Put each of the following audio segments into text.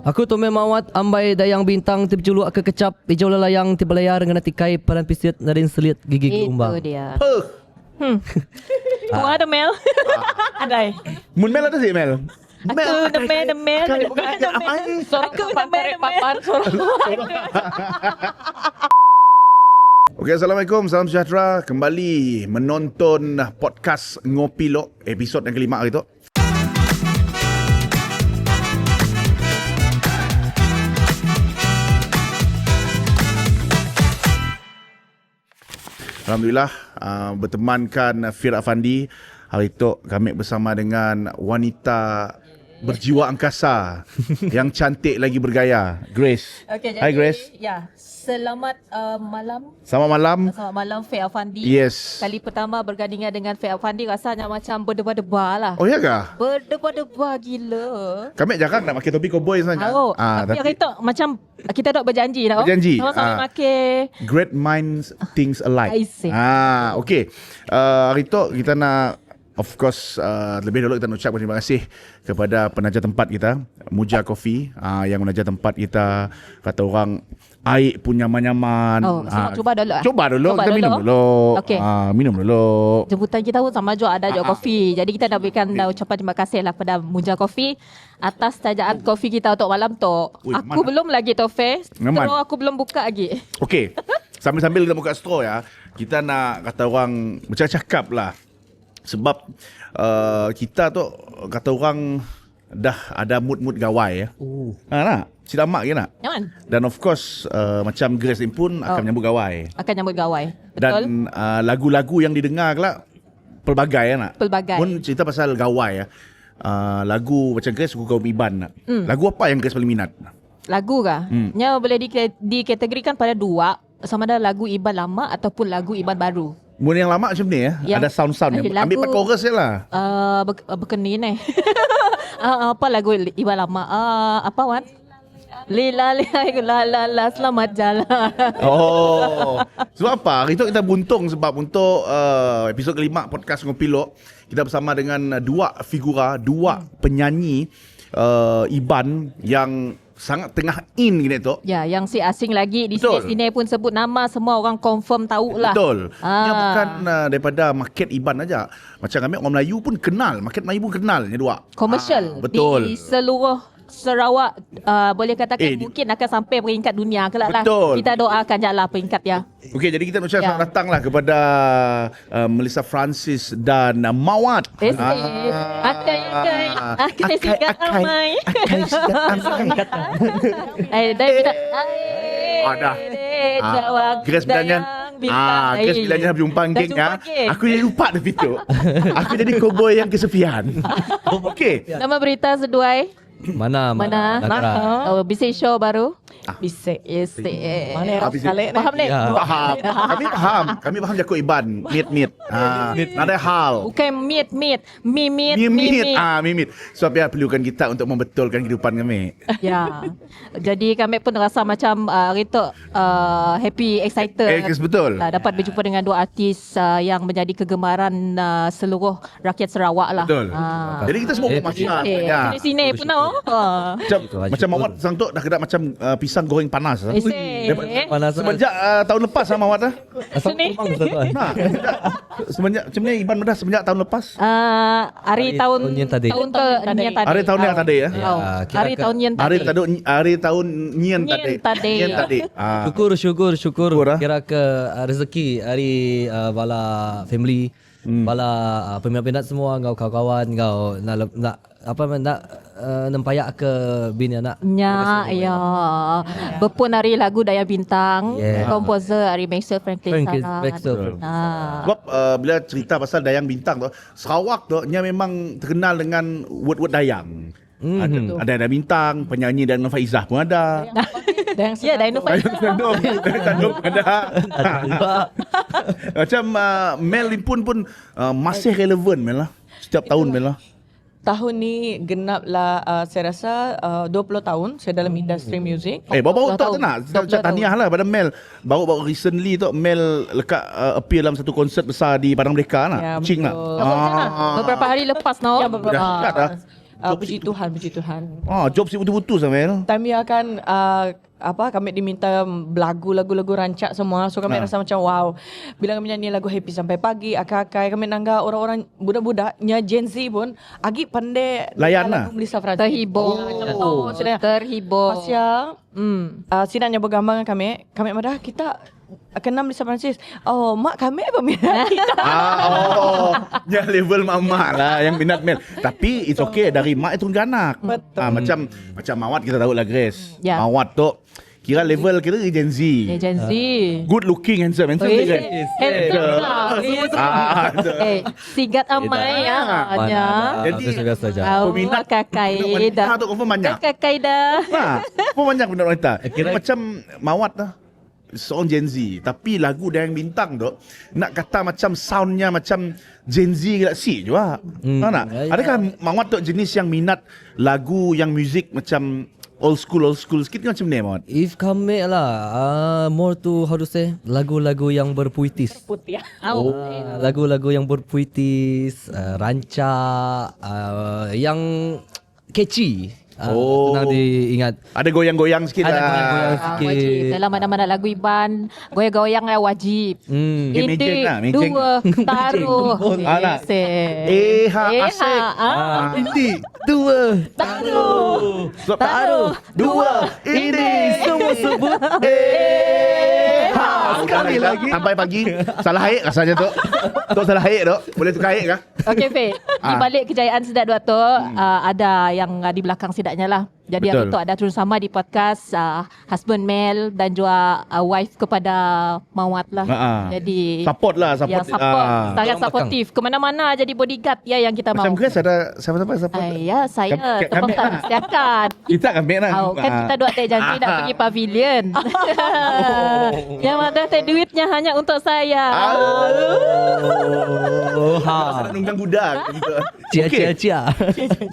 Aku tu memawat ambai dayang bintang tiba juluk ke kecap hijau lalayang tiba layar dengan tikai padan pisit narin selit gigi umbang. Itu dia. Kau ada Mel? Adai. Mun Mel ada sih Mel. Aku the Mel. Aku the Mel. Okey, Assalamualaikum, salam sejahtera. Kembali menonton podcast Ngopi Lok, episod yang kelima hari tu. Alhamdulillah, bertemankan Fir Afandi. Hari itu kami bersama dengan wanita berjiwa angkasa yang cantik lagi bergaya, Grace. Okay, jadi, Hai Grace. Ya, selamat malam. Selamat malam. Selamat malam Fair Afandi. Yes. Kali pertama bergandingan dengan Fair Afandi rasanya macam berdebar-debar lah. Oh ya kah? Berdebar-debar gila. Kami jarang nak pakai topi cowboy sebenarnya. Tahu. Tapi hari tu macam kita dah berjanji dah. Berjanji. Sama-sama pakai. Great minds thinks alike. I see. Okey. Hari tu kita nak, of course, lebih dulu kita nak ucapkan terima kasih kepada penaja tempat kita, Muja Coffee, yang menaja tempat kita. Kata orang, air pun nyaman-nyaman. Oh, so cuba dulu. Cuba dulu, kita minum dulu. Okey. Minum dulu. Jemputan kita pun sama juga ada juga kopi. Jadi kita nak berikan ucapan terima kasih lah pada Muja Coffee atas tajaan kopi kita untuk malam tu. Ui, Aku mana? belum lagi tu Fair. Aman. Terus aku belum buka lagi. Okey. Sambil-sambil kita buka straw ya, kita nak kata orang bercakap lah. Sebab kita tu kata orang dah ada mood-mood gawai ya. Nak? Sila mak ke nak? Nyaman. Dan of course macam Grace ni pun akan menyambut gawai. Akan nyambut gawai. Betul? Dan lagu-lagu yang didengar kelak pelbagai ya nak. Pelbagai. Pun cerita pasal gawai ya. Lagu macam Grace suka kaum Iban nak. Lagu apa yang Grace paling minat? Lagu kah? Nya boleh dikategorikan pada dua. Sama ada lagu Iban lama ataupun lagu Iban baru. Mun yang lama macam ni ya, ada sound-sound yang lagu, ambil part chorus je lah. Berkenin apa lagu Iban lama? Apa Wan? Lila la la la selamat jalan. Oh. Sebab apa? Hari tu kita buntung sebab untuk episod kelima podcast Ngopi Lok, kita bersama dengan dua figura, dua penyanyi Iban yang sangat tengah in gini tu. Ya, yang si asing lagi di Betul. sini pun sebut nama, semua orang confirm tahulah. Betul. Dia bukan daripada market Iban aja. Macam kami orang Melayu pun kenal, market Melayu pun kenal ni dua. Komersial betul. di seluruh Sarawak, boleh katakan mungkin akan sampai peringkat dunia kelak lah. Betul. Kita doakan jalan peringkat ya. Okey, jadi kita ucapkan selamat datanglah kepada Melissa Francis dan Mawat. Akai sikat amai. Akai sikat amai. Dah kita. Dah. Grace bilangnya Grace bilangnya berjumpa geng ya. Aku jadi lupa dah itu. Aku jadi cowboy yang kesepian. Okey. Nama berita seduai. Mana? Bisik show baru. Bisik. Yes. Mana Habis sekali ni? Faham ni? Ya. Faham. Kami faham Jakob Iban. Meet. Ada hal. Bukan meet. Mimit. Mimit. Sebab dia perlukan kita untuk membetulkan kehidupan kami. Ya. Jadi kami pun rasa macam hari tu happy, excited. Betul. Dapat berjumpa dengan dua artis yang menjadi kegemaran seluruh rakyat Sarawak lah. Betul. Jadi kita semua bermasyarakat. Ya. Sini pun tahu. Macam Mawat sang tu dah kena macam pisang goreng panas. Panas. Semenjak tahun lepas sama Mawat dah. Asal Sini. kurang tuan. Semenjak macam ni Iban dah semenjak tahun lepas. Hari tahun yang tadi. Tahun yang tadi. Hari tahun yang tadi ya. Hari tahun yang tadi. Hari tahun nyen tadi. Nyen tadi. Syukur lah. kira ke rezeki hari bala family bala peminat-peminat semua kau kawan-kawan kau nak nempayak ke bini anak. Ya. Berpun hari lagu Daya Bintang. Komposer hari Maxwell Franklin Sanat. Sebab bila cerita pasal Dayang Bintang tu, Sarawak tu nya memang terkenal dengan word-word Dayang. Ada Bintang, penyanyi dan Faizah pun ada. Ya, Dino Tanduk ada. Macam Mel pun masih relevan Mel lah. Setiap tahun Mel lah. Tahun ni genaplah saya rasa 20 tahun saya dalam industri muzik. Baru-baru tak nak. Kita tahniah lah pada Mel. Baru-baru recently tu Mel lekat appear dalam satu konsert besar di Padang Merdeka nak. Ya, Cing nak. betul. Beberapa hari lepas no. Ya, beberapa. Dah dekat dah. Puji Tuhan, puji Tuhan. Job si betul-betul Samuel. Time ya kan kami diminta lagu-lagu rancak semua. So kami rasa macam wow. Bila kami nyanyi lagu Happy Sampai Pagi, Akai-Akai, kami nangga orang-orang budak-budaknya Gen Z pun agi pandai Layan lagu Melissa Fradi. Terhibur. Sudah. Terhibur. Pasya sidangnya bergambar dengan kami madah kita kenal Melissa Francis. Oh, mak kami peminat kita. Yang level mak lah yang minat Mel. Tapi it's okay, dari mak itu ke anak. Betul. Macam Mawat kita tahu lah Grace. Ya. Mawat tu kira level kita Gen Z. Gen Z. Good looking, handsome Oh, dia kan? Sigat amai ya. Hanya. Jadi, biasa saja. peminat Kakai budak wanita dah. tu confirm banyak. Kakai dah. Pun banyak budak wanita. Kira- Macam Mawat lah, seorang Gen Z, tapi lagu dia yang bintang tu nak kata macam soundnya macam Gen Z ke tak si juga. Tahu tak? Ya, ya. Adakah Mawat tu jenis yang minat lagu yang muzik macam old school sikit ke macam ni Mawat? If kami lah, more to how to say, lagu-lagu yang berpuitis. Putih. Lagu-lagu yang berpuitis, rancak, yang catchy. Senang diingat. Ada goyang-goyang sikit Ada lah. goyang-goyang sikit. Wajib. Dalam mana-mana lagu Iban, goyang-goyang lah wajib. Dia menceng lah, menceng. Dua, taruh. Alah. Eha. Ini Dua. Taruh. taruh dua ini semua sebut sekali lagi sampai pagi. Salah haik rasanya tu. Tu salah haik tu. Boleh tukar haik kah? Okey, Faye. Di balik kejayaan Sidat Dua tu, ada yang di belakang Sidatnya lah. Jadi Betul. hari tu ada turun sama di podcast husband Mel dan juga wife kepada Mawat lah. Jadi Support lah, support. yang support, sangat Tolong supportif. Kemana-mana jadi bodyguard ya yang kita Macam mau. Grace ada siapa-siapa support? Ya, saya Kami tepatkan lah. siapkan. Kita kan lah. Kan kita dua tak janji nak pergi pavilion. Yang ada teh duitnya hanya untuk saya. Pasal nak nunggang budak gitu. Cia.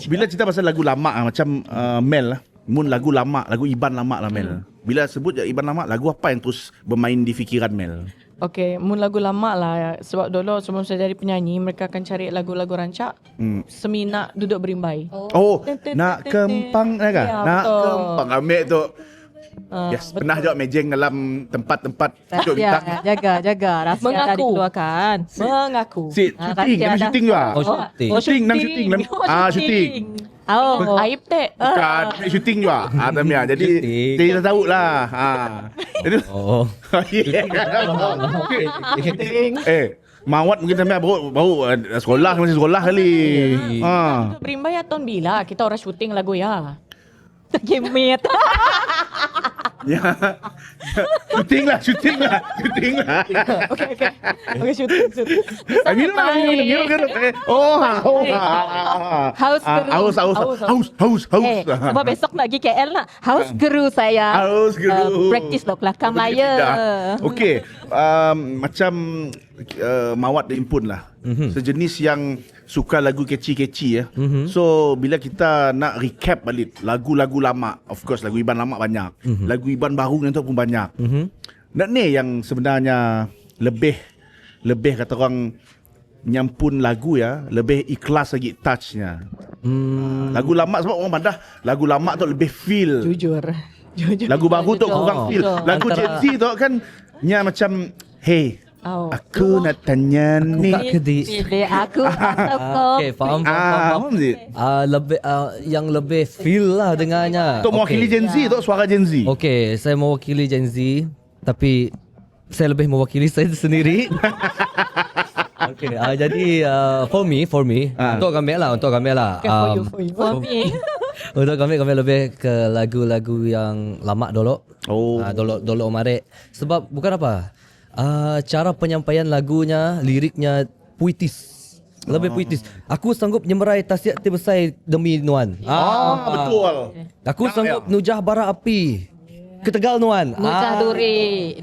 Bila cerita pasal lagu lama macam Mel lah. Mun lagu lama, lagu Iban lama lah Mel. Bila sebut je Iban lama, lagu apa yang terus bermain di fikiran Mel? Okay, mun lagu lama lah. Sebab dulu sebelum saya jadi penyanyi, mereka akan cari lagu-lagu rancak. Semina duduk berimbai. Oh, nak kempang kan? Ya, Nak betul. kempang ambil tu. Yes, pernah juga mejeng dalam tempat-tempat duduk bintang. Jaga rahsia dah Mengaku. dikeluarkan. Mengaku. Syuting, kena syuting juga. Oh, syuting. Syuting, nang syuting. Syuting. Oh, Aib tak? Bukan, syuting juga. Tamia. Jadi, Syuting. kita tahu lah. Jadi, Oh. Mawat mungkin sampai baru sekolah, masih sekolah kali. Berimbai atau bila kita orang syuting lagu ya. Gemit. Ya. Syuting lah. Okay, syuting. Minum. Haus. Sebab besok nak pergi KL nak. Haus geru saya. Haus geru. Practice lo belakang Maya. Okey, macam Mawat dia impun lah. Sejenis yang suka lagu catchy ya. So bila kita nak recap balik lagu-lagu lama, of course lagu Iban lama banyak. Lagu Iban baru yang tu pun banyak. Nak ni yang sebenarnya lebih kata orang nyampun lagu ya, lebih ikhlas lagi touchnya. Lagu lama sebab orang pandah lagu lama tu lebih feel. Jujur. Lagu baru tu kurang feel. Lagu Gen Z tu kan nya macam hey, aku nak tanya ni. Pilih aku atau kau. Okay, faham. Faham tak? Lebih yang lebih feel lah dengarnya. Untuk mewakili Gen Z tu, suara Gen Z. Okay, saya mewakili Gen Z, tapi saya lebih mewakili saya sendiri. Okay, jadi for me, untuk kami lah. For you. For me. Untuk kami lebih ke lagu-lagu yang lama dulu. Oh. Dulu Omarek. Sebab bukan apa, cara penyampaian lagunya, liriknya puitis. Lebih puitis. Aku sanggup nyemerai tasiat terbesar demi Nuan. Betul. Aku sanggup nujah bara api ke Tegal Nuan. Nujah duri.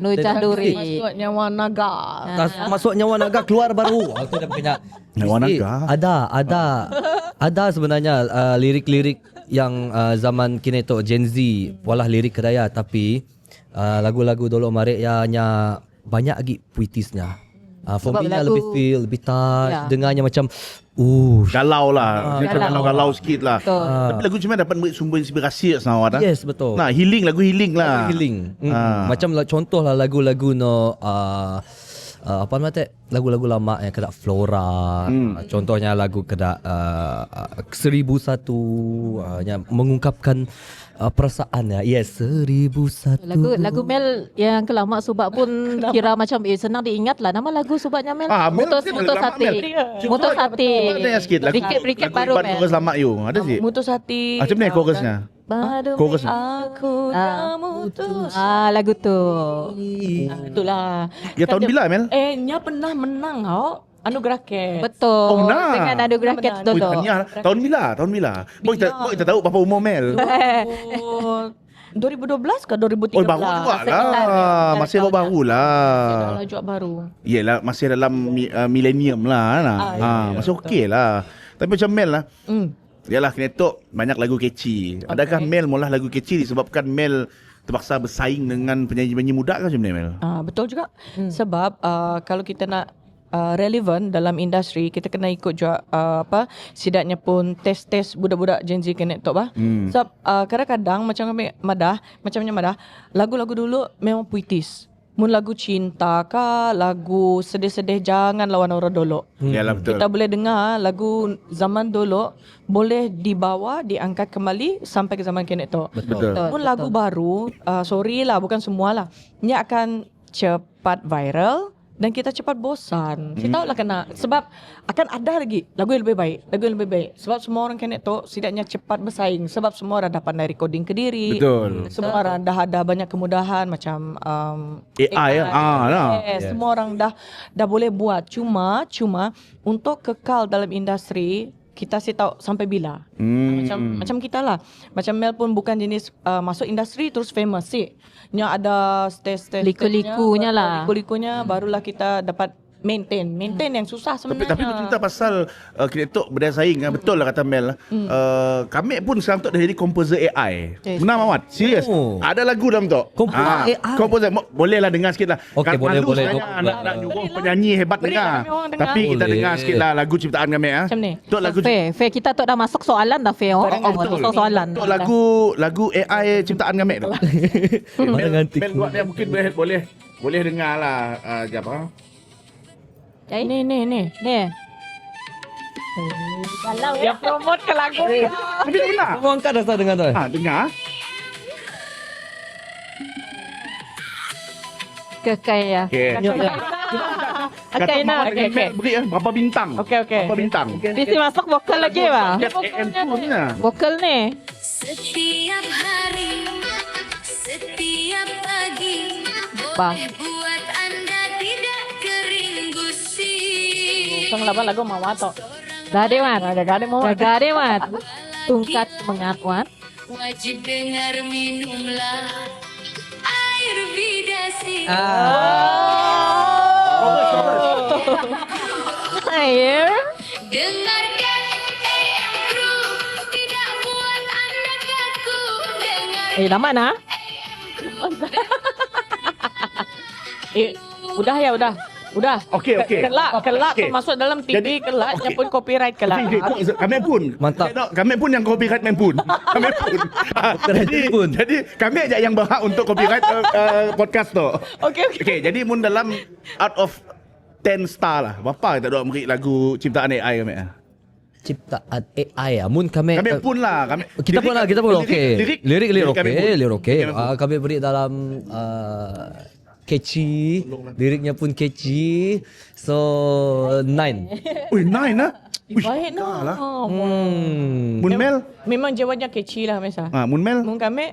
Masuk nyawa naga. Masuk nyawa naga keluar baru. Aku dah punya. Nyawa naga? Ada sebenarnya lirik-lirik yang zaman kini tu Gen Z, walah lirik kedaya, tapi lagu-lagu dulu Marek hanya banyak lagi puitisnya. For Sebab me lah lagu- lebih feel, lebih touch. Ya. Dengarnya macam Galau lah. Galau sikit lah. Betul. Tapi lagu macam mana dapat sumber inspirasi senang awak? Yes, betul. Nah, lagu healing lah. Healing. Ah. Macam contoh lah lagu-lagu no apa nama tu? Lagu-lagu lama yang kedak Flora. Contohnya lagu kedak 1001 yang mengungkapkan perasaan ya. Yes, 1001. Lagu Mel yang kelama subak pun kira macam senang diingat lah. Nama lagu subaknya Mel. Mel Mutus mesti Mutus lama, Hati. Mel. Mutus Hati. Ada sikit lagu. Rikit baru Iban Mel. chorus lama you. Ada sih. Mutus hati. Macam mana chorusnya? Baru Chorus. Aku dah mutus. lagu tu. Itulah. Ya tahun bila Mel? Nya pernah menang Anugerah Cat. Betul. Oh, nah. Dengan Anugerah Cats Benar. Ui, dulu. tahniah. Tahun bila? Kita tahu berapa umur Mel. Oh, 2012 ke 2013? Oh, baru juga lah. Masih baru lah. Laju baru. Yelah, masih dalam millennium lah. Masih okey lah. Tapi macam Mel lah. Yalah, Kinetok banyak lagu catchy. Adakah Mel mula lagu catchy disebabkan Mel terpaksa bersaing dengan penyanyi-penyanyi muda ke macam ni Mel? Betul juga. Sebab kalau kita nak relevan dalam industri, kita kena ikut juga sidaknya pun tes budak-budak Gen Z kena tok bah. Sebab kadang-kadang macamnya madah, lagu-lagu dulu memang puitis. Mun lagu cinta kah, lagu sedih-sedih jangan lawan orang dulu. Yalah, betul. Kita boleh dengar lagu zaman dulu boleh dibawa, diangkat kembali sampai ke zaman kini tu. Betul. Mun lagu baru, sorry lah bukan semualah, dia akan cepat viral dan kita cepat bosan. Kita tahu lah kena. Sebab akan ada lagi lagu yang lebih baik. Sebab semua orang kena tu setidaknya cepat bersaing. Sebab semua orang dah pandai recording ke diri. Betul. Semua orang dah ada banyak kemudahan macam AI lah. Lah. Yes, semua orang dah boleh buat. Cuma untuk kekal dalam industri, kita sih tahu sampai bila. Macam kita lah. Macam Mel pun bukan jenis masuk industri terus famous sih. Nya ada stage Liku-likunya lah. Liku-likunya barulah kita dapat maintain yang susah sebenarnya. Tapi cerita pasal Kinetok berdaya saing kan. Betul lah kata Mel. Kami pun sekarang tu dah jadi komposer AI. Benar Mamat? Serius? Oh. Ada lagu dalam tu. Komposer AI? Komposer. Boleh lah dengar sikit lah. Okey, boleh. Nak nyuruh penyanyi hebat Beri dengar. kami orang dengar. Tapi kita Boleh. dengar sikit lah lagu ciptaan kami. Macam ni. Tok lagu Fair, kita tu dah masuk soalan dah Fair. betul. Masuk soalan. Tok lagu AI ciptaan kami tu. Mana nganti Mel buat dia mungkin boleh dengar lah. Apa? Ni. Ni. Dia promote ke lagu. Tapi tak benar. Kamu angkat dah start dengar tu. Dengar. Kekaya. Okey. Okay, nah. Kata Mel beri berapa bintang? Okey. Berapa bintang? Sisi masuk vokal lagi bah. Yes, AM tu ni. Vokal ni. Setiap hari, setiap pagi, Bah. boleh buat anda tidak kering gusih. Sang laban lagu Mama to. Gade mat. Gade mau. Gade mat. Tungkat semangat mat. Wajib dengar minumlah air bidasi. Air. Dengarkan AM Crew, tidak buat anda kaku. Dengar Lama nah. Udah. Okey. Kelak Okey. masuk dalam TV Jadi, kelaknya okey. pun copyright kelak. Kami pun. Mantap. Kami pun yang copyright main pun. Kami pun. Jadi kami aja yang berhak untuk copyright podcast tu. Okey. Okey, jadi mun dalam out of 10 star lah. Berapa kita dok beri lagu ciptaan AI kami? Ciptaan AI ah. Mun kami Kami pun lah. kita pun okey. Lirik kami okey. pun. Kami beri dalam catchy, liriknya pun catchy. So 9. Ui, 9 lah. Baik lah. no. Mun Mel? Memang jawabnya kecil lah Mesa. Mun Mel? Mun kami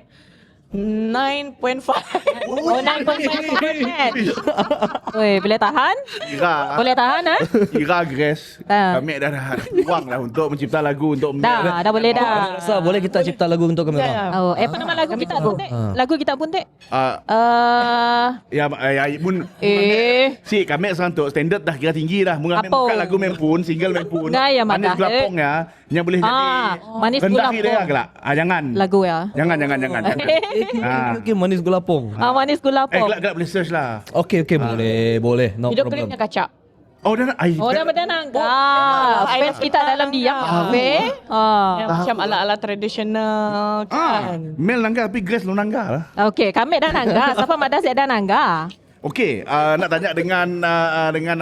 9.5. Oh, 9.5%. Woi, boleh tahan? Ira. Boleh tahan ah? Ira Grace. Kami dah ruang lah untuk mencipta lagu untuk Dah boleh dah. Rasa boleh kita cipta lagu untuk kami orang. Oh, apa nama lagu kita pun dek? Lagu kita pun dek? Ya, mun si kami sekarang tu standard dah kira tinggi dah. Mun kami Apa? buka lagu main pun, single main pun. Gaya Manis madah, gelapong ya. Yang boleh jadi Manis rendah Gulapong. dia kelak. Jangan. Lagu ya. Jangan. Okey, manis gelapong. Manis gulapong. Kelak boleh search lah. Okey, boleh. No Video problem. klipnya kacak. Oh, dah Nangga. Fans kita dalam diam. Fe. Yang macam ala-ala tradisional kan. Mel Nangga tapi Grace lo Nangga lah. Okey, kami dah Nangga. Siapa madas dah Nangga? Okey, nak tanya dengan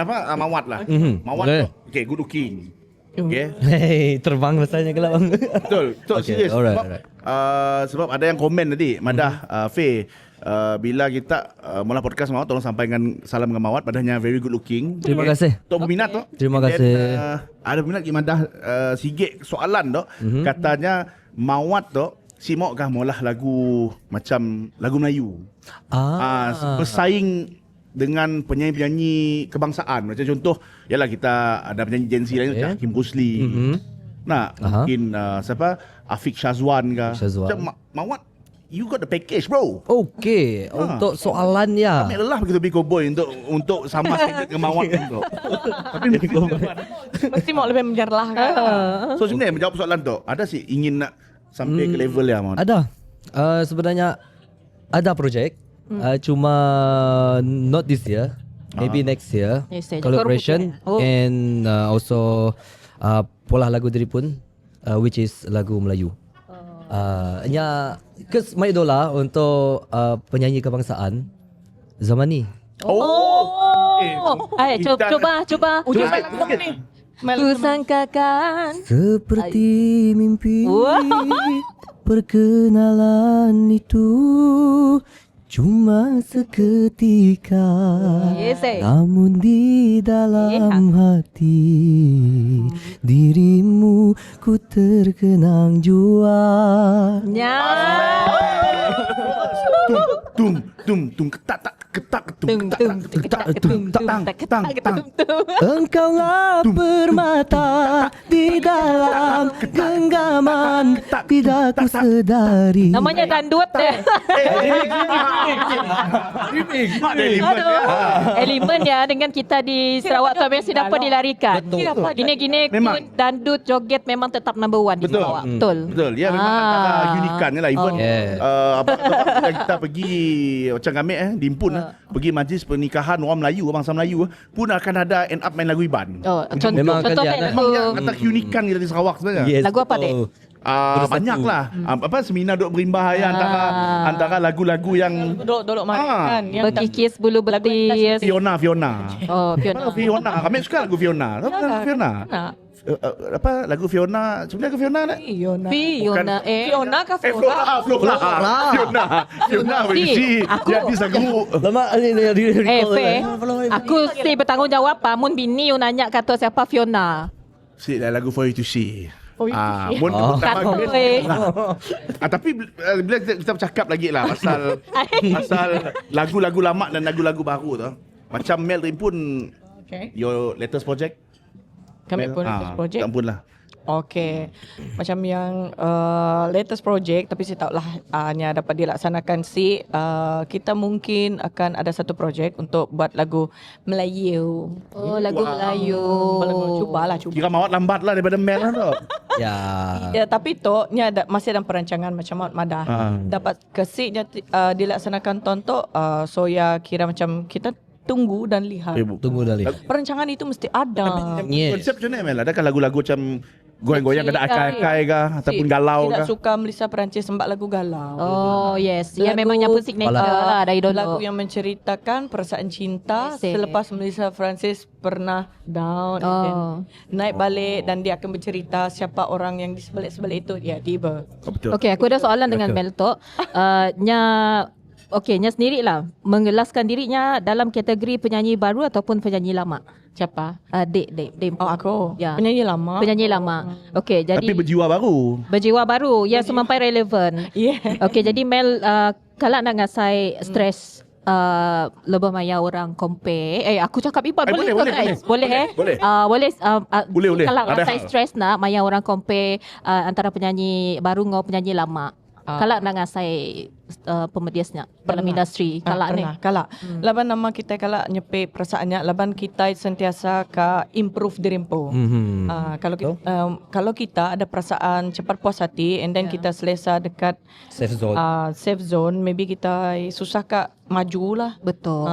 apa Mawat lah. Mawat boleh. tu, okay, good looking. Okay. Hey, terbang rasanya kelab. Betul, Okay, serius. alright, Sebab, alright. sebab ada yang komen tadi, Madah, Faye, bila kita mula podcast Mawat, tolong sampaikan salam dengan Mawat, padahnya very good looking. Terima kasih. Tok berminat tu. Terima And then, kasih. Ada berminat Madah sigit soalan tu, katanya Mawat tu si mau kah molah lagu macam lagu Melayu. Bersaing dengan penyanyi-penyanyi kebangsaan. Macam contoh, yalah kita ada penyanyi Gen Z lain macam Kim Rusli. Nah, mungkin siapa? Afiq Syazwan ke. Syazwan. Macam Mawat, you got the package, bro. Okey, untuk soalan ya. Ambil lelah begitu Big Boy untuk sama standard dengan Mawat tu. Tapi Mesti mau lebih menjerlahkan. so sebenarnya menjawab soalan tu, ada sih ingin nak sampai ke level dia Mawat? Ada. Sebenarnya ada projek. Cuma not this year. Maybe next year. Next year. Collaboration Oh. and also pola lagu diri pun which is lagu Melayu. Kes my idola untuk penyanyi kebangsaan zaman ni. Cuba. Ku sangkakan Seperti mimpi Wow. perkenalan itu cuma seketika. Yes, eh. Namun di dalam hati dirimu ku terkenang jua. Tum ketak Engkaulah permata di dalam genggaman tidak ku sedari. Namanya dandut deh. Elemen ya dengan kita di Sarawak tu mesti dapat dilarikan. Gini-gini Memang. dandut joget memang tetap number one di Betul. Sarawak. Betul. Betul. Ya memang antara unikannya lah. Even Yeah. kita pergi macam kami di Impun pergi majlis pernikahan orang Melayu, bangsa Melayu pun akan ada end up main lagu Iban. Memang akan contohnya dia- lagu Memang antara keunikan kita di Sarawak sebenarnya. Yes, Lagu apa, Dek? Banyak lah. Semina duk berimbah ya antara lagu-lagu yang Duduk makan yang berkikis bulu betis. Fiona. Oh, Fiona. Fiona. Kami suka lagu Fiona. Tahu lagu Fiona? nak Apa lagu Fiona? Sebenarnya lagu Fiona tak? Fiona. Fiona Fiona ke Flora? Fiona versi Aku. jadi lagu. Lama ni Fe, aku si bertanggungjawab pamun bini you nanya kata siapa Fiona. Si lagu For You To See. For You To See. Kata weh. Tapi bila kita bercakap lagi lah pasal lagu-lagu lama dan lagu-lagu baru tu. Macam Mel pun Okay. your latest project. Kami Mel? pun latest project. Tak pun lah. Okay. Macam yang latest project, tapi saya tahulah hanya dapat dilaksanakan kita mungkin akan ada satu project untuk buat lagu Melayu. Oh, lagu Melayu. Cubalah. Kira Mawat lambat lah daripada Mel lah tu. Ya. Ya, tapi tu masih dalam perancangan macam Mat Madah. Dapat kesiknya dilaksanakan tontok. So ya kira macam kita tunggu dan lihat. Tunggu dah lihat. Perancangan itu mesti ada. Yes. Konsep macam mana Mel? Adakah lagu-lagu macam goyang-goyang kena akai-akai kah ataupun galau Tidak kah? suka Melissa Perancis sembak lagu galau. Oh, yes. Dia Lagu- memang nyapu signature lah dari dulu. Lagu yang menceritakan perasaan cinta Yes, selepas Melissa Francis pernah down and then naik balik dan dia akan bercerita siapa orang yang di sebalik-sebalik itu. Ya, Diva. Oh, betul. Okey, aku ada soalan dengan Mel tu. Nya sendirilah mengelaskan dirinya dalam kategori penyanyi baru ataupun penyanyi lama. Siapa? Dek. Oh, aku. Ya. Penyanyi lama. Penyanyi lama. Okey, jadi Tapi berjiwa baru. berjiwa baru. Ya, semampai relevan. Yeah. Okey, jadi Mel kalau nak ngasai stres lebih maya orang compare. Aku cakap Ipan boleh boleh, guys? boleh. Boleh. Boleh. Kalau Ada ngasai hal. stres nak maya orang compare antara penyanyi baru dengan penyanyi lama. Kalak nak ngasai pemediasnya dalam industri. Kalak ni. Kalak. Laban nama kita kalak nyepe perasaannya. Laban kita sentiasa ka improve diri empu. Kalau kita ada perasaan cepat puas hati and then kita selesa dekat Safe zone. safe zone, maybe kita susah ka maju lah. Betul.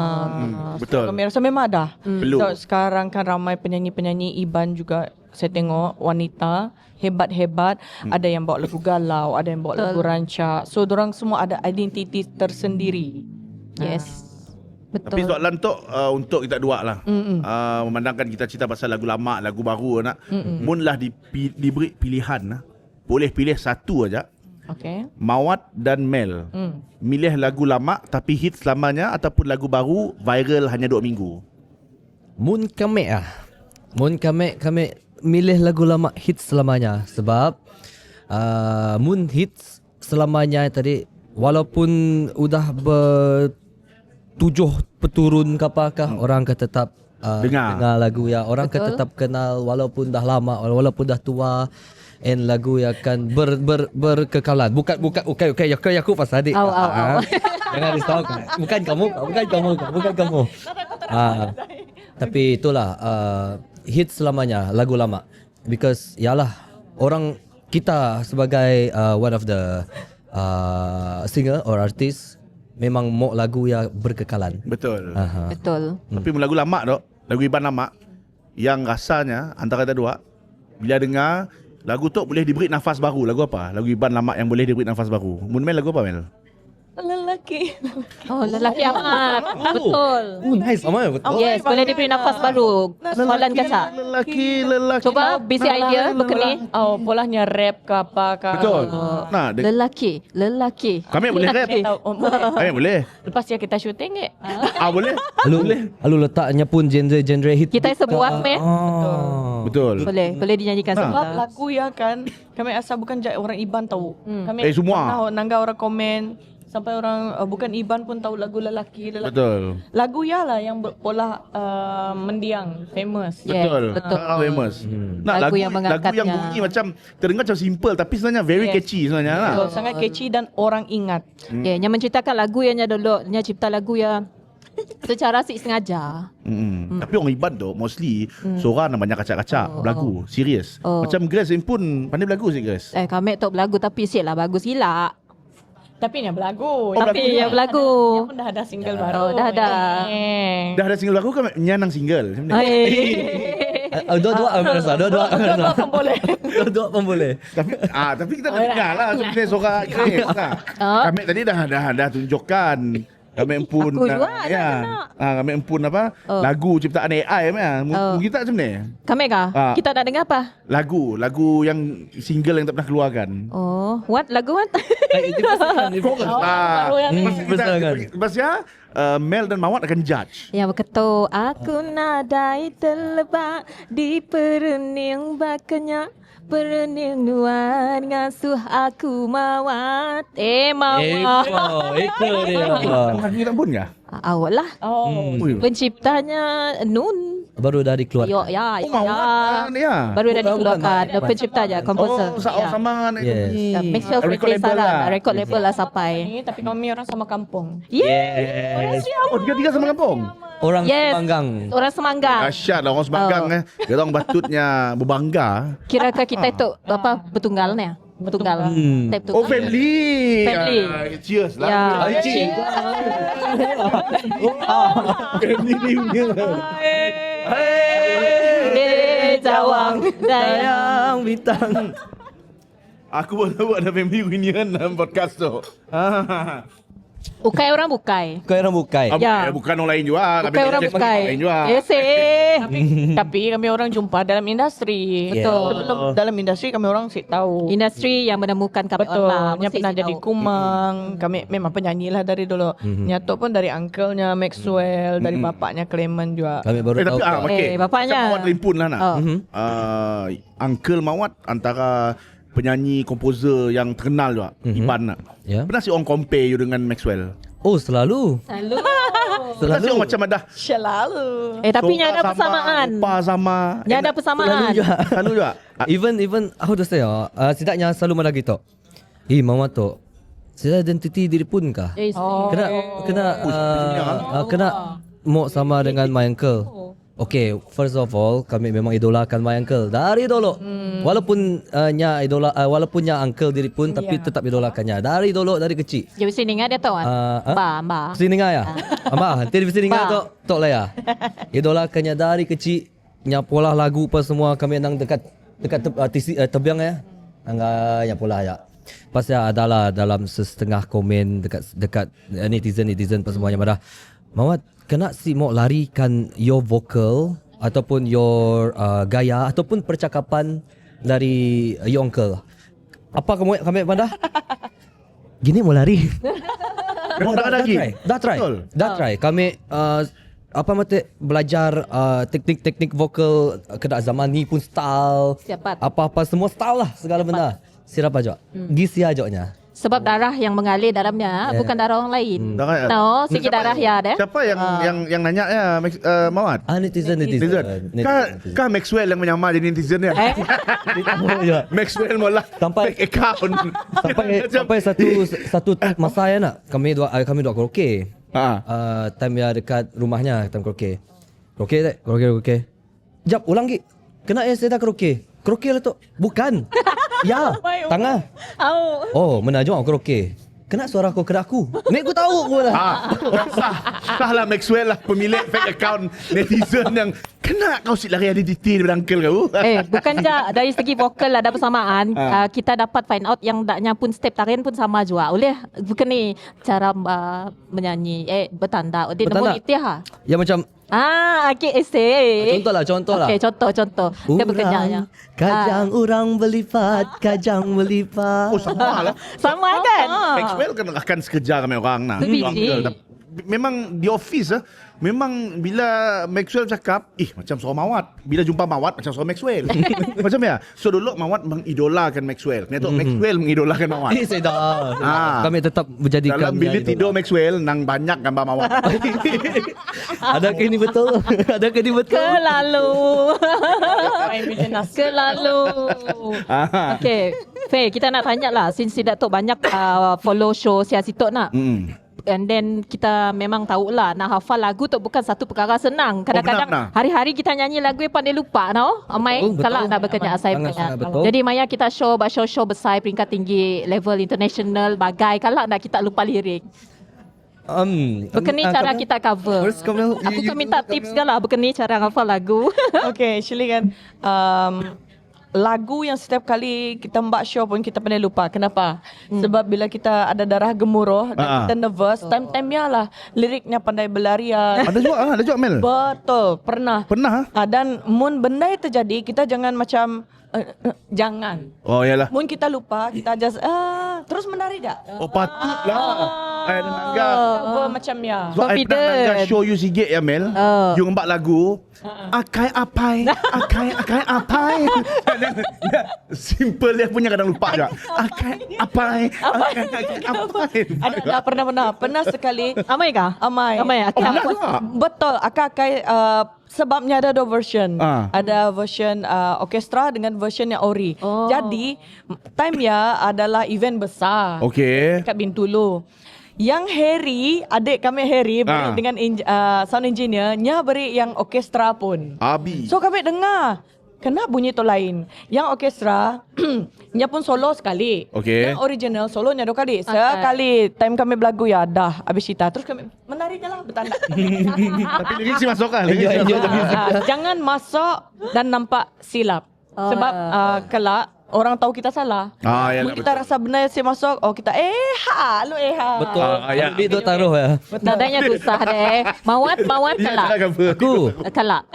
Betul. Kami rasa memang ada. Perlu. So, sekarang kan ramai penyanyi-penyanyi Iban juga saya tengok wanita hebat-hebat, ada yang bawa lagu galau, ada yang bawa lagu rancak. So dorang semua ada identiti tersendiri. Yes. Tapi Betul. soalan tu untuk kita dua lah. Memandangkan kita cerita pasal lagu lama, lagu baru nak. Mun lah diberi pilihan, boleh pilih satu aja. Okay. Mawat dan Mel. Milih lagu lama tapi hit selamanya ataupun lagu baru viral hanya 2 minggu. Mun kami milih lagu lama hits selamanya sebab mun hits selamanya tadi walaupun udah bertujuh peturun ke apakah orang ke tetap dengar lagu ya, orang ke tetap kenal walaupun dah lama, walaupun dah tua, and lagu yang akan berkekalan. Bukan aku pas adik. Jangan risau. Bukan kamu. Tapi itulah hit selamanya lagu lama, because yalah orang kita sebagai one of the singer or artist memang mau lagu yang berkekalan. Betul. Betul. Tapi lagu lama tu, lagu Iban lama yang rasanya antara kita dua bila dengar lagu tu boleh diberi nafas baru. Lagu apa? Lagu Iban lama yang boleh diberi nafas baru. Mun Mel lagu apa Mel? Lelaki. Oh, lelaki amat. Betul. Nice, Amal. Betul. Yes, boleh diberi nafas baru. Soalan kaca. Lelaki. Coba bisi idea berkeni. Polanya rap ke apa ke. Betul. Nah, Lelaki. kami boleh rap. Kami boleh. Lepas ya kita syuting ke? Boleh. Lalu letaknya pun genre hit. Kita sebuah meh. Betul. Boleh dinyanyikan Sebab sebentar. lagu ya kan, kami asal bukan orang Iban tahu. Kami semua. nangga orang komen sampai orang bukan Iban pun tahu lagu lelaki. Betul. Lagu ya lah yang pola mendiang famous. Yeah, Betul. Famous. Lagu yang lagu mengangkatnya. yang bunyi macam terdengar macam simple tapi sebenarnya very catchy sebenarnya lah. Betul, sangat catchy dan orang ingat. Okay, yang menceritakan lagu yang dulu, nya cipta lagu yang secara asyik sengaja. Tapi orang Iban tu mostly seorang yang banyak kacak-kacak berlagu, serius. Macam Grace pun pandai berlagu sih Grace. Kami tak berlagu tapi siap lah bagus gila. Tapi ni berlagu. Tapi yang berlagu. Dia pun dah ada single baru. dah ada. Dah ada single baru kan nyanang single. Macam ni. Dua-dua pun boleh. Dua pun boleh. Tapi kita dah dengar lah sebenarnya seorang Grace lah. Kami tadi dah tunjukkan. Kami pun Aku juga kami pun lagu ciptaan AI mungkin kita macam ni. Kami kah? Kita nak dengar apa? Lagu yang single yang tak pernah keluarkan. Oh, lagu what? Lepas ya Mel dan Mawat akan judge. Yang berkata, aku nadai terlebak di perening bakanya. Perening nuan ngasuh aku Mawat. Mawat. Itu dia. Lagu tak pun kah? Awak lah. Penciptanya Nun. Baru dah dikeluarkan. Mawat ya. Baru dah dikeluarkan. Pencipta je, komposer. Sama Yes. Maxwell Record Freddy label lah. Sarah. Record label lah sampai. Tapi kami orang sama kampung. Yes. Tiga-tiga sama kampung. Orang Yes. Semanggang. Orang Semanggang. Dahsyat lah orang Semanggang Dia orang patutnya berbangga. Kira-kira kita itu bertunggal ni? Bertunggal. Type tunggal. Family. Family. Cheers lah. Ya. Family punya. Jawang Sayang bintang. Aku baru tahu ada family reunion dalam podcast tu. Ukai orang bukai. Kau orang bukai. Ya. Bukan orang lain juga. Bukai orang bukai. Lain juga. Yes, Tapi kami orang jumpa dalam industri. Betul. Sebelum dalam industri kami orang sih tahu. Industri yang menemukan kami Betul. orang. Yang pernah jadi kumang. Kami memang penyanyi lah dari dulu. Nyatok pun dari uncle-nya Maxwell, dari bapaknya Clement juga. Kami baru tahu. Tapi bapaknya. Macam Mawat Rimpun lah nak. Oh. Uncle Mawat antara penyanyi komposer yang terkenal juga. Iban nak. Ya. Pernah si orang compare you dengan Maxwell? Oh, selalu. Selalu. Pernah si orang macam ada Selalu. Tapi nya ada sama, persamaan. rupa sama. Nya ada persamaan. Selalu juga. Even how to say setidaknya selalu mana kita. Mama tu Saya identiti diri pun kah? Kena kena mau sama dengan my uncle. Okay, first of all, kami memang idolakan my uncle dari dulu. Walaupun walaupun uncle diri pun, tapi tetap idolakannya dari dulu, dari kecil. Jadi sini dia tahu kan? Ba. Sininga ya? Ama, nanti di sininga tok lah ya. Idolakannya dari kecil. Nya pola lagu apa semua kami nang dekat tebiang ya. Angga pola ya. Pasti adalah dalam setengah komen dekat netizen apa semuanya pada Mawat kena si mau larikan your vocal ataupun your gaya ataupun percakapan dari your uncle. Apa kami pada? Gini mau lari. Dah try. Kami apa mate belajar teknik-teknik vokal kena zaman ni pun style. Siapa? Apa-apa semua style lah segala benda. Sirap aja. Gisi aja. Sebab darah yang mengalir dalamnya bukan darah orang lain. Darah- Sikit darah ya deh. Siapa yang nanya ya Mawat? Netizen. Kah Maxwell yang menyamar jadi netizen ya? Maxwell malah Sampai- fake account. sampai satu masa ya nak kami dua karaoke. Time ya dekat rumahnya time karaoke. Karaoke. Jap ulang lagi. Kena saya dah karaoke. Karaoke lah tu. Bukan. Ya, tengah. Oh, menajong karaoke. Kena suara aku kena aku. Ni aku tahu aku lah. Sahlah Maxwell lah pemilik fake account netizen yang kena kau si lari identiti daripada uncle kau. Bukan je dari segi vokal ada persamaan. Kita dapat find out yang daknya pun step tarian pun sama juga. Oleh bukan ni cara menyanyi bertanda. Dia Bertanda? nombor itiah. Ya macam Okay, esay. contoh lah. Okay, contoh. Dia bekerjanya. Kajang urang belipat, kajang belipat. Oh sama lah. Sama kan? Maxwell kan akan sekejar kami orang nak. Tu biji. Uncle. Memang di office memang bila Maxwell cakap, macam suara Mawat. Bila jumpa Mawat macam suara Maxwell. Macam ya. So dulu Mawat mengidolakan Maxwell. Kemudian Maxwell mengidolakan Mawat. Saya dah. Kami tetap menjadikan Dalam bilik tidur Maxwell nang banyak gambar Mawat. Adakah ini betul? Kelalu. Okay, Faye, kita nak tanya lah, since tidak tu banyak follow show Siasi Tok nak. And then kita memang tahulah nak hafal lagu tu bukan satu perkara senang. Kadang-kadang benar. hari-hari kita nyanyi lagu yang pandai lupa tau. Amai Betul. kalau nak bekerja asai Sangat betul. Jadi maya kita show besar peringkat tinggi level international bagai kalau nak kita lupa lirik. Bukan ni cara kita cover. Aku kan minta tips segala bukan ni cara hafal lagu. Okay, actually kan lagu yang setiap kali kita mbak show pun kita pandai lupa. Kenapa? Sebab bila kita ada darah gemuruh dan kita nervous, time-time lah liriknya pandai berlarian. Ada juga Mel. Betul, pernah. Dan mun benda itu terjadi, kita jangan macam jangan. Oh yalah. Mun kita lupa, kita just terus menari tak? Oh patutlah. Ada nangga. Cover macam ya. So I pernah nangga show you sikit ya Mel. You ngembak lagu. Akai apai. Simple dia punya kadang lupa je. Akai apai. Ada pernah sekali. Amai kah? Amai. Akak. Betul. Akai sebabnya ada dua version. Ada version orkestra dengan version yang ori. Jadi time ya adalah event besar. Okay. Kat Bintulu. Yang Harry, adik kami Harry beri dengan sound engineer, nya beri yang orkestra pun. Abi. So kami dengar, kena bunyi tu lain. Yang orkestra, nya pun solo sekali. Okay. Yang original solonya 2 kali. Sekali time kami berlagu ya dah habis cerita. Terus kami menari je lah bertanda. Tapi lirik sih masuk kan. Jangan masuk dan nampak silap. Sebab kelak orang tahu kita salah. Ya, Kita rasa benar si masuk, kita Betul. Ya. Di tu taruh ya. Nadanya susah deh. Mawat kalak. Aku, Kalak.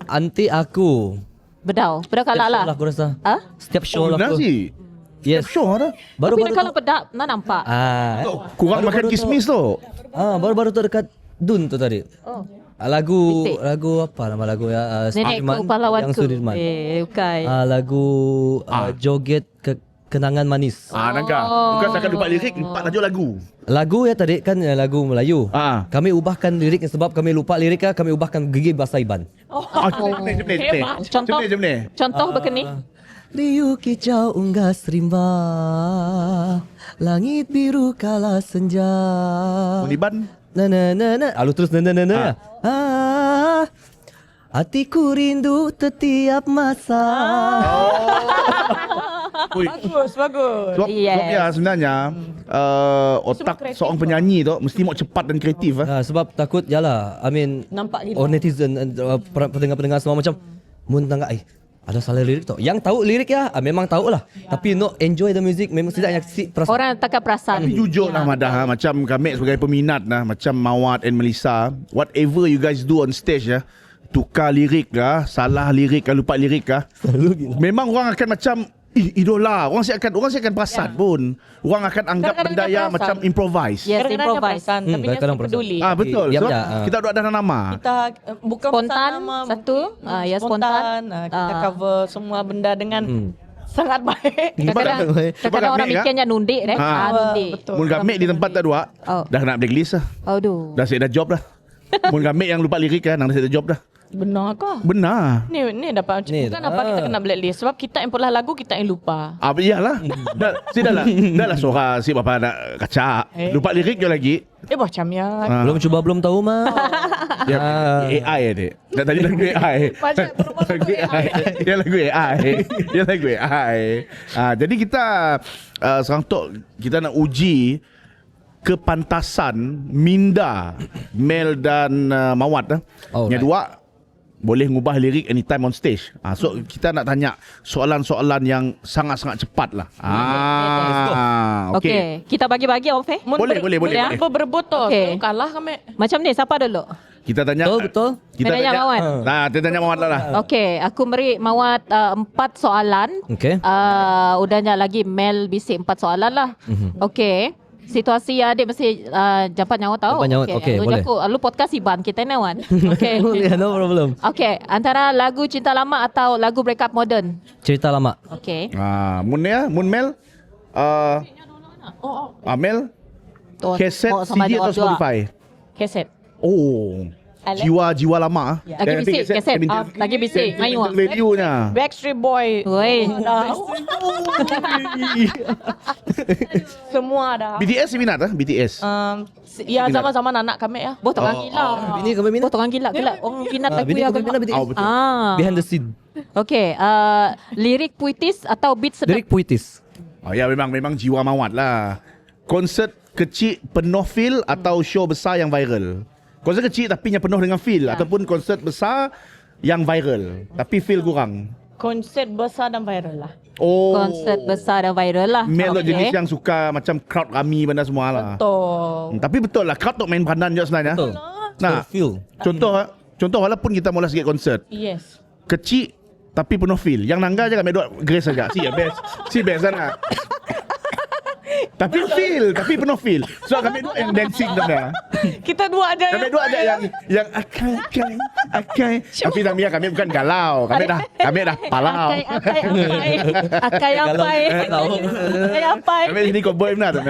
anti aku. Bedau kalak lah. Aku rasa. Setiap Oh, show lah aku. nasi. Yes. Show ada. Tapi nak kalau bedak, nak nampak. Kurang makan kismis tu. Baru-baru tu dekat Dun tu tadi. Lagu Bisik. apa nama lagu ya? Nenekku pahlawanku. Yang Sudirman. Bukan. Lagu joget kenangan manis. Nangka. Bukan saya akan lupa lirik, 4 tajuk lagu. Lagu ya tadi kan lagu Melayu. Kami ubahkan liriknya sebab kami lupa liriknya, kami ubahkan gigi bahasa Iban. Contoh berkeni. Riuh kicau unggas rimba, langit biru kala senja. Iban. Lalu terus na. Hatiku rindu setiap masa. Ui. Bagus. Sebab Yes. ya sebenarnya otak kreatif seorang penyanyi tu mesti mau cepat dan kreatif. Sebab takut yalah, I mean Nampak gila. netizen, pendengar-pendengar semua macam mun tangga ada salah lirik tu. Yang tahu lirik ya, memang tahu lah. Tapi no enjoy the music, memang tidak nyaksi perasaan. Orang takkan perasan. Tapi jujur lah Madah, macam kami sebagai peminat lah, macam Mawat and Melissa, whatever you guys do on stage ya, tukar lirik lah, salah lirik lah, lupa lirik lah, memang orang akan macam idola. Orang saya akan perasan pun. Orang akan anggap Kadang-kadang benda dia yang perasan. macam improvise. Yes, Kadang-kadang improvise. perasan, tapi dia kadang-kadang tak peduli. Betul. Diam Sebab je, kita ada nama. Kita bukan Spontan, pasal nama, satu. Ya, spontan. Kita cover semua benda dengan sangat baik. Kadang-kadang orang kami, mikirnya nundik nundik. Betul. Mun kami di tempat tak dua, Oh. dah nak blacklist lah. Aduh. Dah saya dah job dah. Mun kami yang lupa lirik kan, dah saya dah job dah. Benar ke? Benar. Ni dapat macam Ni bukan dah. apa kita kena blacklist sebab kita import lah lagu kita yang lupa. Iyalah. Dah lah suara si bapa nak kacak. Lupa lirik je lagi. Macam ya. Belum cuba belum tahu mah. Ya, AI dek. Dah tadi lagu AI. Macam promosi Lagu AI. Dia lagu AI. Dia lagu AI. Jadi kita sekarang tu kita nak uji kepantasan Minda, Mel dan Mawat. Yang dua boleh ngubah lirik anytime on stage. So kita nak tanya soalan-soalan yang sangat-sangat cepat lah. Okey, kita bagi-bagi Ofe. Boleh. Apa berebut tu? Okey. Kalah kami. Macam ni, siapa dulu? Kita tanya. Betul. Kita Saya tanya Mawat. Kita tanya Mawat lah. Okey, aku beri Mawat 4 soalan. Okey. Udahnya lagi Mel bisik 4 soalan lah. Okey. Situasi adik mesti jampan nyawa tahu. Jampan nyawa, okey, boleh. Lu podcast Iban kita Nawan. Okey. No problem. Okey, antara lagu cinta lama atau lagu break up modern? Cerita lama. Okey. Mun Mel. Mel. Kaset CD atau Spotify? Keset. Oh. I like- Jiwa lama. Lagi bisik, kaset. Lagi bisik. Mayu. Value-nya. Backstreet Boy. Woi. Semua dah. BTS minat BTS. Ya zaman-zaman anak kami ya. Bos orang gila. Ini kami minat. Bos orang gila. Orang minat lagu Bini yang kami minat BTS. betul. Behind the scene. Okey, lirik puitis atau beat sedap? Lirik puitis. Ya memang jiwa Mawat lah. Konsert kecil penuh feel atau show besar yang viral? Konsert kecil tapi yang penuh dengan feel ataupun konsert besar yang viral tapi feel kurang? Konsert besar dan viral lah. Oh. Konsert besar dan viral lah. Mel Okey. jenis yang suka macam crowd rami benda semua lah. Betul. Tapi betul lah crowd tu main peranan je sebenarnya. Betul. Nah, Feel. contoh walaupun kita mula sikit konsert Yes. kecil tapi penuh feel. Yang nangga je kami dua grace saja. Si best. Si best sana. Tapi penuh feel. So kami dua yang dancing dah. Kita dua aja Kami dua ada yang akai. Tapi kami bukan galau. Kami dah palau. Akai apa? Akai apa? Kami sini cowboy benar tu.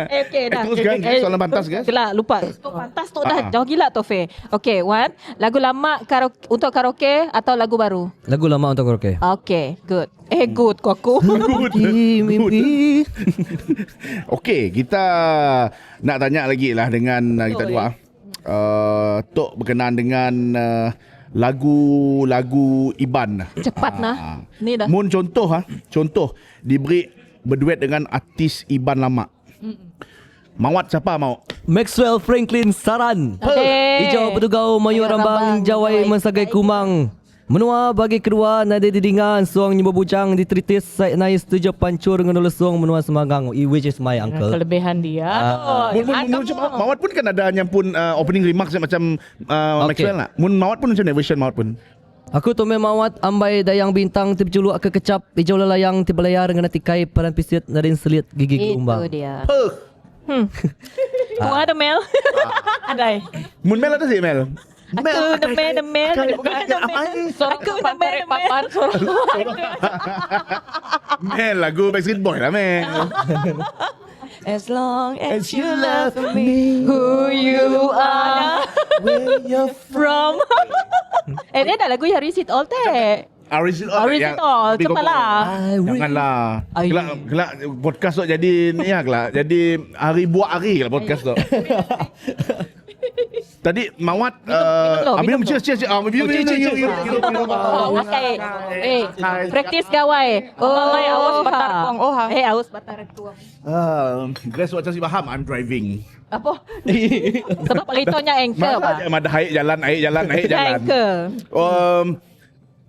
Okey dah. Terus kan soalan pantas kan? Gila, lupa. Pantas tu dah jauh gila tu Fe. Okey, Wan, lagu lama untuk karaoke atau lagu baru? Lagu lama untuk karaoke. Okey, good. Good kau aku. Mimpi. Okey, kita nak tanya lagi lah dengan kita dua. Tok berkenaan dengan lagu-lagu Iban. Cepat nah. Ni dah. Mun contoh diberi berduet dengan artis Iban lama. Mawat siapa mau? Maxwell Franklin Saran. Okey. Hijau Petugau Mayu Rambang Jawai Mensagai Kumang. Menua bagi kedua nada didingan suang nyuba bujang ditritis saya naik setuju pancur ngenul suang menua semagang which is my uncle. Kelebihan dia. Mawat pun kan ada yang pun opening remarks macam Maxwell lah. Mun Mawat pun macam version Mawat pun. Aku tu Mawat ambai dayang bintang tip juluk ke kecap hijau lelayang tip layar dengan tikai paran pisit narin selit gigi umbang. Itu dia. Kau ada Mel? Adai. Mun Mel ada sih Mel. Aku the Mel. Aku the papan Mel lagu Backstreet Boy lah Mel. As long as you love love me, who you are, where you're From. Dia dah lagu Yaris It All teh. Original. Cepatlah. Janganlah. Ai. Kelak podcast tu jadi ni lah kelak. Jadi hari buat hari kelak podcast tu. Tadi Mawat minum. cheers. Minum. Okay. Praktis gawai. Gawai, awas batar kuang oha. Awas batar kuang. Grace macam si faham I'm driving. Apa? Sebab ritonya anchor apa? Ada air jalan. Anchor.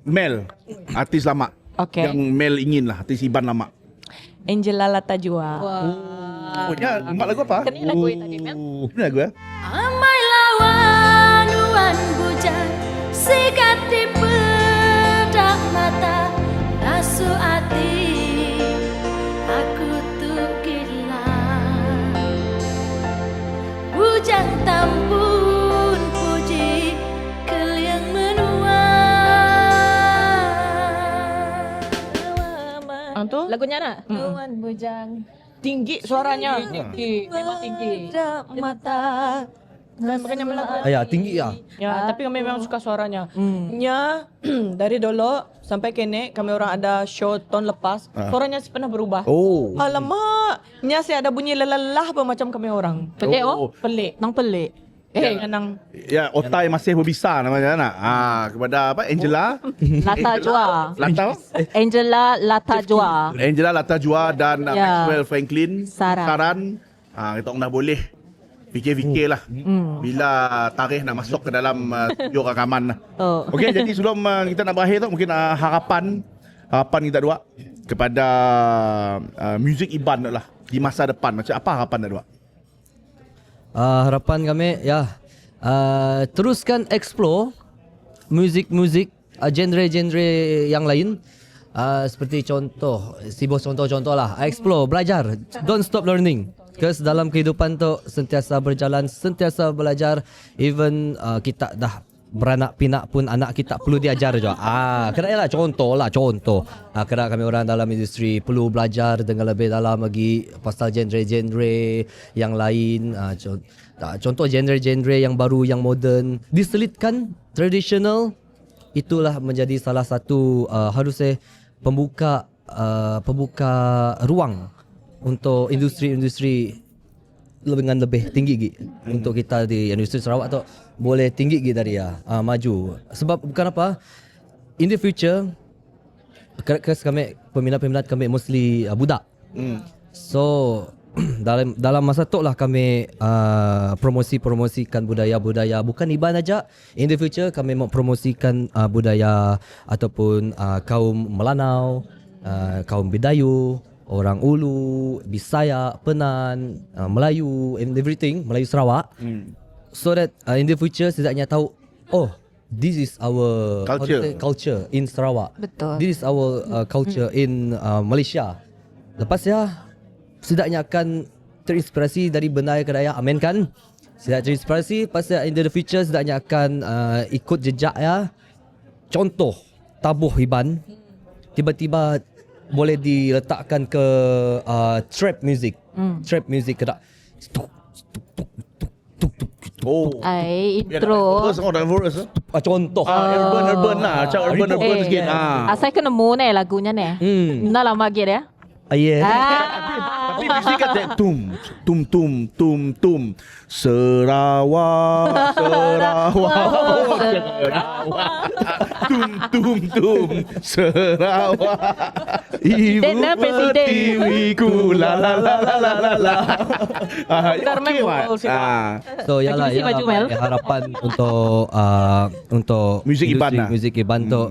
Mel, artis lama. Okay. Yang Mel ingin lah, artis Iban lama. Angela Latajua. Punya empat lagu apa? Kena lagu yang tadi, Mel. Ini lagu ya? Amai lawan bujang sikat di bedak mata nasu hati aku tuh gila bujang tampun puji keliang menua. Antu? Lagunya nak? Lawan bujang. Tinggi suaranya. Tinggi. Memang tinggi. Bedak mata. Dan makanya melagu. Tinggi ya. Ya, tapi kami memang suka suaranya. Nya dari dulu sampai kini kami orang ada show tahun lepas, suaranya sih pernah berubah. Oh. Alamak, nya sih ada bunyi lelah apa macam kami orang. Pelik Pelik. Nang pelik. Nang Ya, otai masih berbisa namanya nak. Kepada apa? Angela. Lata Jua. Angela Lata Jua. Angela Latajua dan Ya. Maxwell Franklin. Saran. Kita orang dah boleh fikir-fikir lah. Bila tarikh nak masuk ke dalam studio rakaman lah. Okey, jadi sebelum kita nak berakhir tu, mungkin harapan kita dua kepada muzik Iban lah di masa depan. Macam apa harapan kita dua? Harapan kami teruskan explore muzik-muzik genre-genre yang lain. Seperti contoh lah, explore, belajar, don't stop learning. Because dalam kehidupan tu sentiasa berjalan, sentiasa belajar. Even kita dah beranak pinak pun anak kita perlu diajar juga. Kena contoh. Kena kami orang dalam industri perlu belajar dengan lebih dalam lagi pasal genre-genre yang lain. Contoh genre-genre yang baru, yang moden, diselitkan tradisional. Itulah menjadi salah satu harusnya pembuka ruang untuk industri dengan lebih tinggi untuk kita di industri Sarawak tu boleh tinggi dari maju. Sebab bukan apa, in the future kami peminat kami mostly budak. So dalam masa tu lah kami promosikan budaya-budaya bukan Iban aja. In the future kami mau promosikan budaya ataupun kaum Melanau, kaum Bidayu, orang Ulu, Bisaya, Penan, Melayu and everything, Melayu Sarawak. So that in the future setidaknya tahu, this is our culture in Sarawak. Betul. This is our culture in Malaysia. Lepas setidaknya akan terinspirasi dari benda yang kedaya. Amin kan? Setidaknya terinspirasi, pasal in the future setidaknya akan ikut jejak contoh tabuh Iban. Tiba-tiba boleh diletakkan ke trap music. Trap music kedak. Intro. Contoh. Urban lah. Macam urban sikit. Saya kena mu ni lagunya ni. Dah lama lagi dia. Tapi mesti kata tum Sarawak tum Sarawak ibu pertiwiku la la la la la la. So yalah harapan untuk muzik Iban tu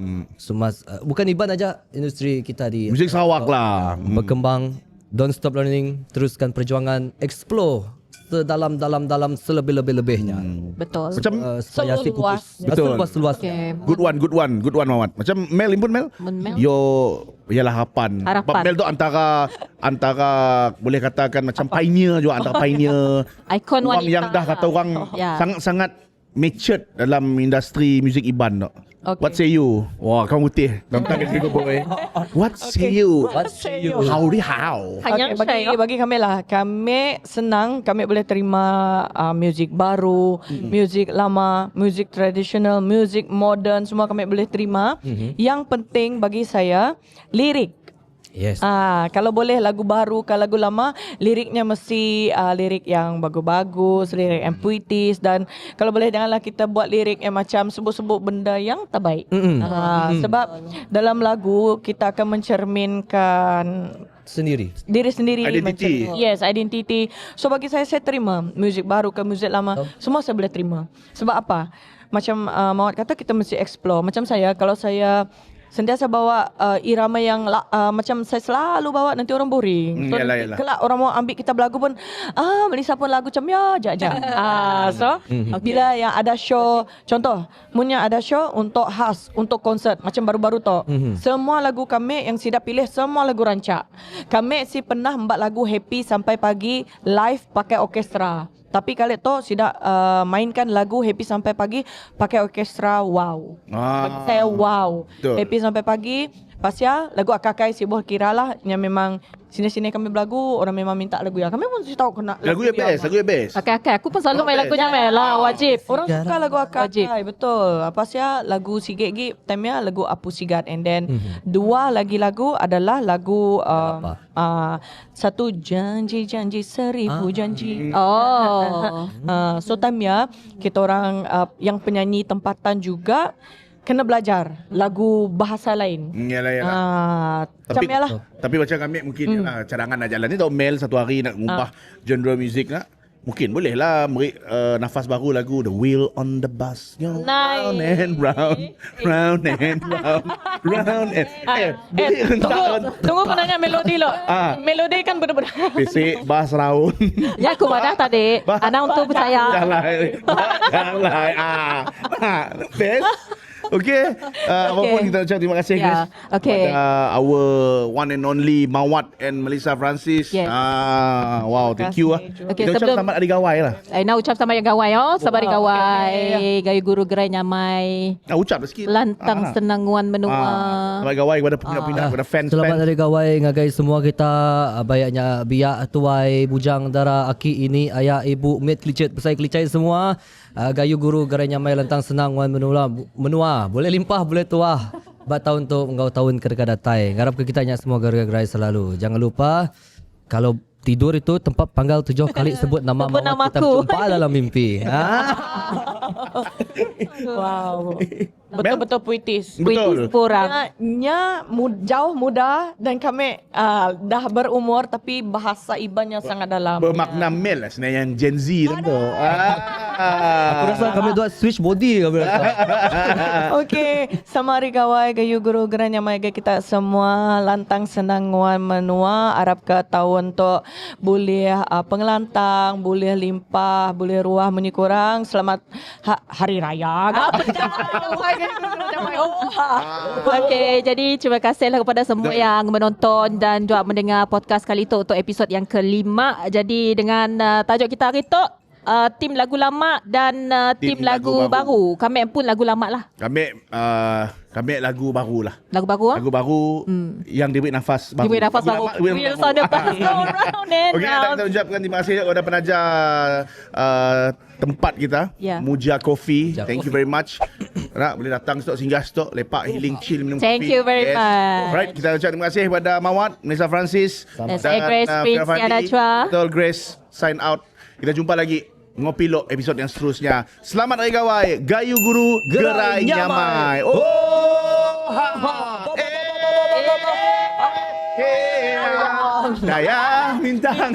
semua bukan Iban aja, industri kita di muzik Sarawak lah berkembang. Don't stop learning, teruskan perjuangan, explore sedalam selebih-lebihnya. Betul. Macam supaya si Seluas. Betul. Seluas. Okay. Good one Mawat. Macam Mel impun Mel. Mel. Ialah harapan. Mel tu antara boleh katakan macam pioneer juga, antara pioneer. Ikon orang wanita yang dah kata orang Ya. sangat-sangat matured dalam industri muzik Iban tak? Okay. What say you? Wah, kau putih. Nampak kan kau boy. What say you? What say you? How? Hanya Bagi kami lah, kami senang, kami boleh terima muzik baru, muzik lama, muzik tradisional, muzik modern, semua kami boleh terima. Yang penting bagi saya, lirik. Yes. Kalau boleh lagu baru, kalau lagu lama, liriknya mesti lirik yang bagus-bagus, lirik yang puitis, dan kalau boleh janganlah kita buat lirik yang macam sebut-sebut benda yang tak baik. Sebab dalam lagu kita akan mencerminkan diri sendiri. Identity. Yes, identity. So bagi saya terima muzik baru ke muzik lama, semua saya boleh terima. Sebab apa? Macam Mawat kata, kita mesti explore. Macam saya, kalau saya sentiasa bawa irama yang macam saya selalu bawa, nanti orang boring. So Yalah. kelak orang mau ambil kita berlagu pun, Melissa pun lagu macam ya jap. So bila yang ada show, contoh punya ada show untuk khas, untuk konsert macam baru-baru tu, semua lagu kami yang Sida pilih semua lagu rancak. Kami si pernah membuat lagu happy sampai pagi live pakai orkestra. Tapi kali tu Sida mainkan lagu happy sampai pagi pakai orkestra. Wow. Bagi saya wow. Betul. Happy sampai pagi. Pasal lagu Akakai Sibuh kira lah yang memang sini-sini kami berlagu, orang memang minta lagu ya. Kami pun mesti tahu kena Lagu yang best, lagu yang best. Okay. Aku pun selalu main lagunya lah, wajib. Orang suka lagu Akakai, Wajib. betul. Apa sih lagu Sigit-Git, time lagu Apu Sigat, and then dua lagi lagu adalah lagu satu janji-janji, seribu janji. So time kita orang yang penyanyi tempatan juga kena belajar lagu bahasa lain. Yalah. Tapi macam kami mungkin cadangan nak jalan ni tau, Mel satu hari nak mengubah genre muzik nak. Mungkin boleh lah beri nafas baru lagu The Wheel on the Bus. Round and round, round and round, round and Tunggu aku nanya melodi lo. Melodi kan benar-benar. Pesik, bas, raun. Ya, aku madah tadi. Ana untuk percaya. Jangan. Best. Okay. Apapun kita ucap terima kasih guys. Kepada our one and only Mawat and Melissa Francis. Yes. Wow, thank you. Okay, kita ucap selamat hari gawai lah. Nak ucap sama yang gawai sabar hari gawai. Gayu guru gerai nyamai. Ucap lah sikit. Lantang senanguan menua. Selamat hari gawai kepada peminat-peminat, kepada fans. Selamat hari gawai ngagai semua kita, bayaknya biak tuai bujang dara aki ini ayah ibu mit kelicit pesai kelicai semua. Gayu guru gerai nyamai lantang senang wan menua boleh limpah boleh tuah bat tahun tu engkau tahun kedekah datai. Ngarap ke kita nya semua gerai selalu. Jangan lupa kalau tidur itu tempat panggal 7 kali sebut nama Mawat, kita jumpa dalam mimpi. Wow. Betul-betul puitis. Betul. Kurang. Jauh muda dan kami dah berumur tapi bahasa Ibannya sangat dalam. Bermakna Mel lah sebenarnya yang Gen Z tu. Aku rasa kami dua switch body kami rasa. Okey, sama hari gawai gayu guru geranya mai kita semua lantang senang wan menua, harap ke tahun tu boleh pengelantang, boleh limpah, boleh ruah menyikurang. Selamat hari raya. Okey, jadi terima kasihlah kepada semua yang menonton dan juga mendengar podcast kali itu untuk episod yang kelima. Jadi dengan tajuk kita hari itu tim lagu lama dan tim lagu baru. Kami pun lagu lama lah. Kami lagu baru lah. Lagu baru Lagu baru yang diberi nafas baru. Diberi nafas baru. Wheels on the bus go round and Okey, round. kita ucapkan terima kasih kepada penaja tempat kita, Muja Coffee. Thank you very much. Nak boleh datang stok, singgah stok, lepak, healing, chill, minum kopi. Thank you very much. Right, kita ucap terima kasih kepada Mawat, Melissa Francis dan saya Grace Prince Yana Chua. Betul, Grace sign out. Kita jumpa lagi Ngopi Lok episod yang seterusnya. Selamat Hari Gawai, Gayu Guru Gerai Nyamai. Daya Bintang.